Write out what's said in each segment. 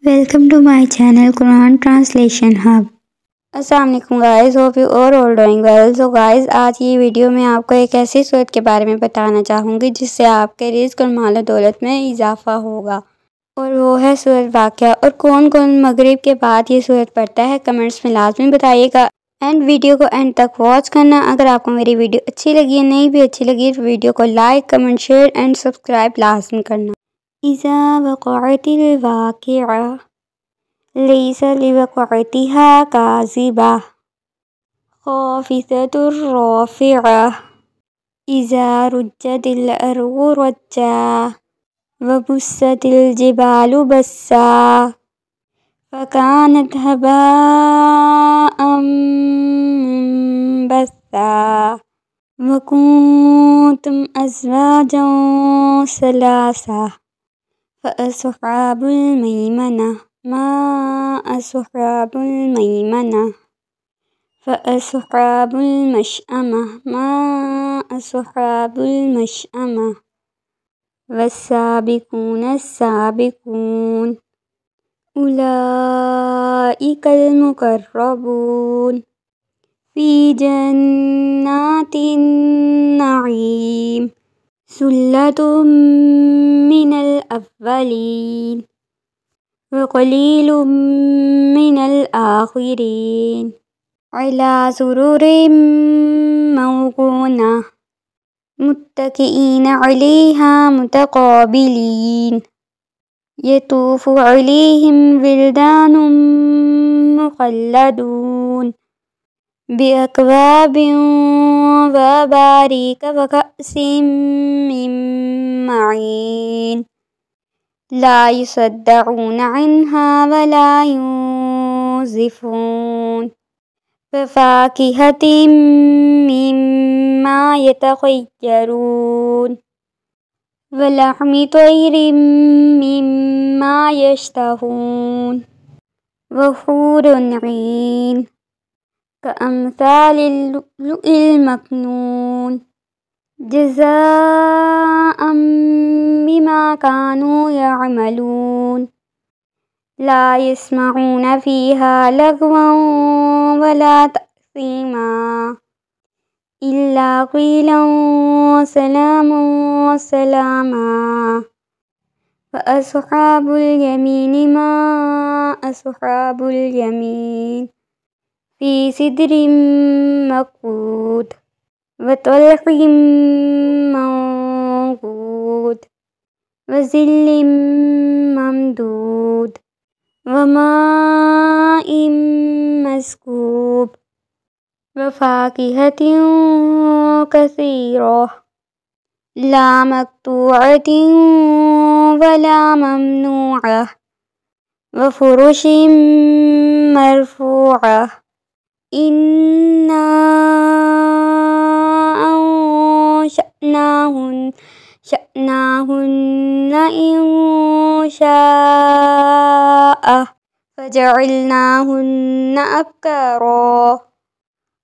Welcome to my channel Quran Translation Hub। अस्सलाम वालेकुम guys, hope you all doing well. So guys, आज की video में आपको एक ऐसी सूरत के बारे में बताना चाहूँगी जिससे आपके रिज़्क और माल दौलत में इजाफा होगा, और वो है सूरत वाक़िया। और कौन कौन मगरिब के बाद ये सूरत पढ़ता है कमेंट्स में लाजमी बताइएगा, एंड वीडियो को एंड तक वॉच करना। अगर आपको मेरी वीडियो अच्छी लगी है, नहीं भी अच्छी लगी, तो वीडियो को like, comment, share and subscribe लाजमी करना। इज़ा वक़अतिल वाक़िअह लैसा लिवक़अतिहा काज़िबह ख़ाफ़िज़तुर राफ़िअह इज़ा रुज्जतिल अर्ज़ु रज्जा व बुस्सतिल जिबालु बस्सा फ़कानत हबाअम मुंबस्सा व कुंतुम अज़वाजन सलासा फ़अस्हाबुल मैमनह मा अस्हाबुल मैमनह फ़अस्हाबुल मशअमह मा अस्हाबुल मशअमह वस्साबिकून अस्साबिकून उलाइकल मुक़र्रबून फ़ी जन्नातिन नईम सुल्लतुम मिनल अव्वलीन व क़लीलुम मिनल आख़िरीन अला सुरुरिम मौक़ूनह मुत्तकिईन अलैहा मुतक़ाबिलीन यतूफ़ु अलैहिम विल्दानुम मुख़ल्लदून बिअकवाबिन व अबारीक व कअसिम मिन मईन ला युसद्दऊन अन्हा व ला युनज़िफ़ून फ़ाकिहतिम मिम्मा यतख़य्यरून व लहमि तयरिम मिम्मा यश्तहून व हूरुन ईन कअम्सालिल लुअलुइल मकनून जज़ाअम बिमा कानू यअमलून ला यस्मऊन फ़ीहा लगवन वला तअसीमा इल्ला क़ीलन सलामन सलामा फ़अस्हाबुल यमीन मा अस्हाबुल यमीन फ़ी सिदरिम मक़बूद व तल्हिम मंज़ूद व ज़िल्लिम ममदूद व माइन मस्कूब व फ़ाकिहतिन कसीरह ला मक़तूअतिन व ला ममनूअह व फ़ुरुशिम मरफ़ूअह इन्ना अंशअनाहुन्ना इंशाअ फ़जअलनाहुन्ना अबकारा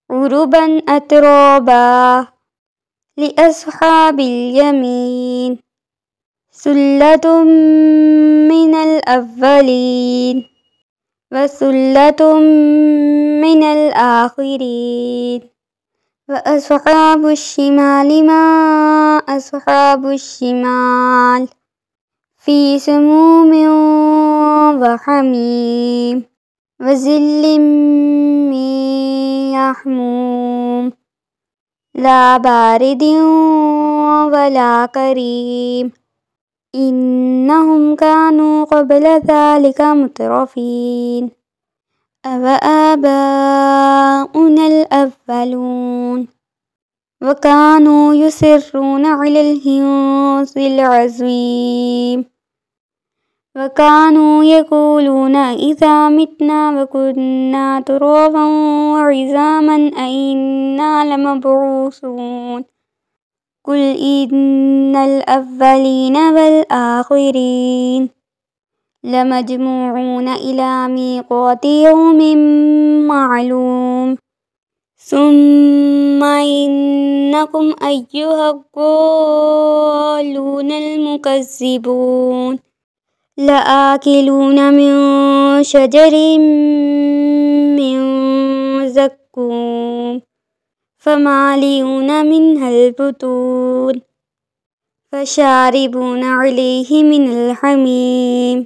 उरुबन अतराबा लिअस्हाबिल यमीन सुल्लतुम मिनल अव्वलीन व सुल्लतुम मिनल आख़िरीन व अस्हाबुश शिमालि मा अस्हाबुश शिमाल फ़ी समूमिन व हमीम व ज़िल्लिम मिन यहमूम ला बारिदिन व ला करीम इन्नहुम कानू क़ब्ल ज़ालिका मुतरफ़ीन अव आबाउनल अव्वलून व कानू युसिर्रूना अलल हिन्सिल अज़ीम व कानू यक़ूलूना इज़ा मितना व कुन्ना तुराबन व इज़ामन अइन्ना लमबऊसून कुल इन्नल अव्वलीन वल आख़िरीन लमजमूऊन इला मीक़ाति यौमिन मालूम सुम्मा इन्नकुम अय्युहल ज़ालूनल मुकज़्ज़िबून लआकिलून मिन शजरिन मिन ज़क्कूम फमालिऊन मिनहल बुतून फशारिबून अलैहि मिनल हमीम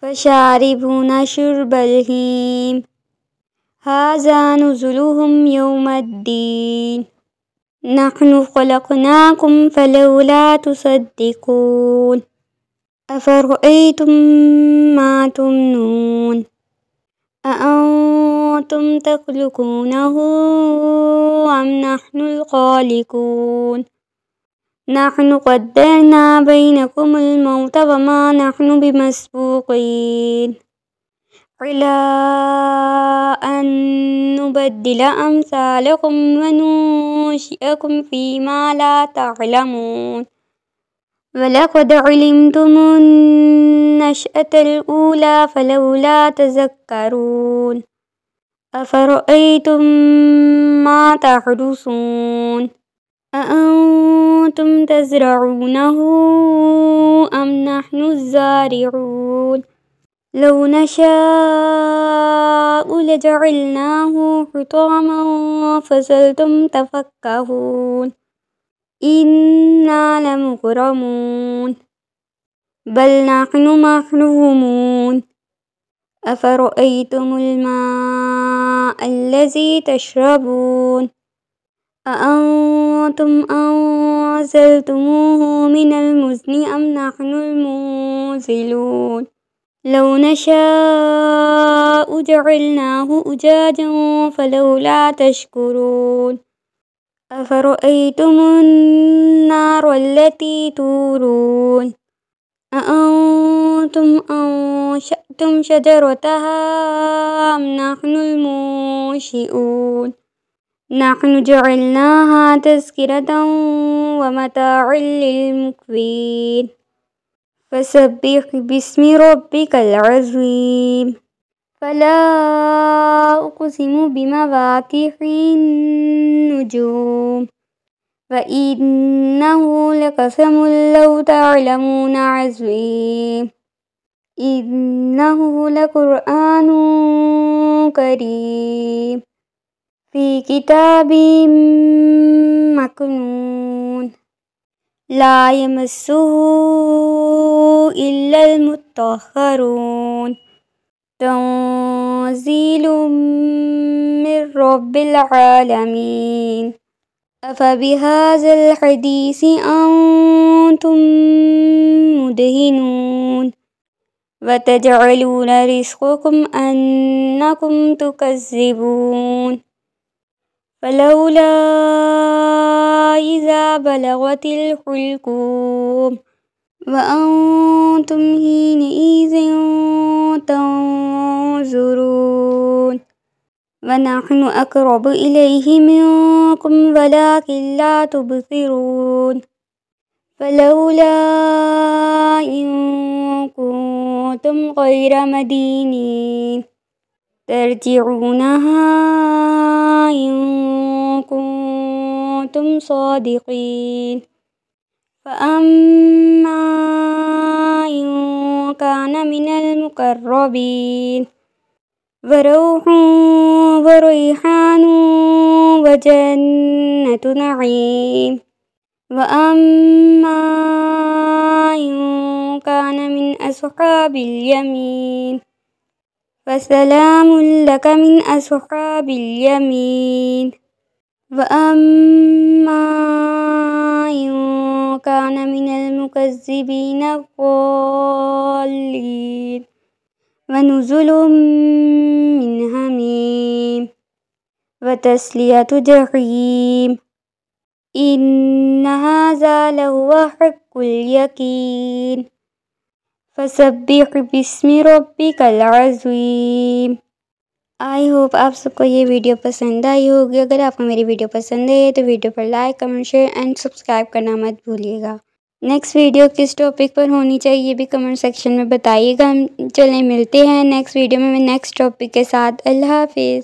फशारिबून शुर्बल हीम हाज़ा नुज़ुलुहुम यौमद्दीन नहनु ख़लक़नाकुम फलौला तुसद्दिक़ून अफ़रअय्तुम मा तुमनून अअंतुम तख़्लुक़ूनहु अम नहनुल ख़ालिक़ून नहनु क़द्दरना बैनकुमुल मौत वमा नहनु बिमस्बूक़ीन इला अन नुबद्दिला अम्सालकुम व नुनशिअकुम फ़ीमा ला तअलमून वलक़द अलिमतुमुन नशअतल ऊला फलौला तज़क्करून अफ़रअय्तुम मा तहरुसून अअंतुम तज़रऊनहु अम नहनुज़्ज़ारिऊन लौ नशाअु लजअलनाहु हुतामन फ़ज़लतुम तफ़क्कहून इन्ना लमुग़रमून बल नहनु महरूमून अफ़रअय्तुमुल माअल्लज़ी तशरबून अअंतुम अंज़लतुमूहु मिनल मुज़्नि अम नहनुल मुंज़िलून लौ नशाअु जअलनाहु उजाजन फलौला तशकुरून अफ़रअय्तुमुन नारल्लती तूरून अअंतुम अंशअतुम शजरतहा अम नहनुल मुंशिऊन नहनु जअलनाहा तज़किरतन व मताअल लिलमुक़वीन फसब्बिह बिस्मि रब्बिकल अज़ीम फला उक़सिमु बिमवाक़िअन नुजूम व इन्नहु लक़समुन लौ तअलमून अज़ीम इन्नहु लक़ुरआनुन करीम फ़ी किताबिम मकनून ला यमस्सुहु इल्लल मुत्तहरून तंज़ीलुम मिर रब्बिल आलमीन अफ़बिहाज़ल हदीसि अंतुम मुदहिनून वतजअलून रिज़्क़कुम अन्नकुम तुकज़्ज़िबून फलौला इज़ा बलगतिल हुल्क़ूम व अंतुम हीनइज़िन तंज़ुरून व नहनु अक़रबु इलैहि मिनकुम वलाकिन ला तुबसिरून फलौला इन कुंतुम गैर मदीनीन तरजिऊनहा इन कुंतुम सादिक़ीन फ़अम्मा इन कान मिनल मुक़र्रबीन वरौहुन व रैहानुन व जन्नतु नईम व अम्मा इन कान मिन अस्हाबिल यमीन फसलामुन लक मिन अस्हाबिल यमीन व अम्मा इन कान मिनल मुकज़्ज़िबीन ज़ालिमीन व नुज़ुलुम मिन हमीम व तस्लियतु जहीम इन्ना हाज़ा लहुव हक़्क़ुल यकीन फसब्बिह बिस्मि रब्बिकल अज़ीम। आई होप आप सबको ये वीडियो पसंद आई होगी। अगर आपको मेरी वीडियो पसंद है तो वीडियो पर like, comment, share and subscribe करना मत भूलिएगा। नेक्स्ट वीडियो किस टॉपिक पर होनी चाहिए ये भी कमेंट सेक्शन में बताइएगा। हम चलें मिलते हैं नेक्स्ट वीडियो में नेक्स्ट टॉपिक के साथ। अल्लाह हाफिज़।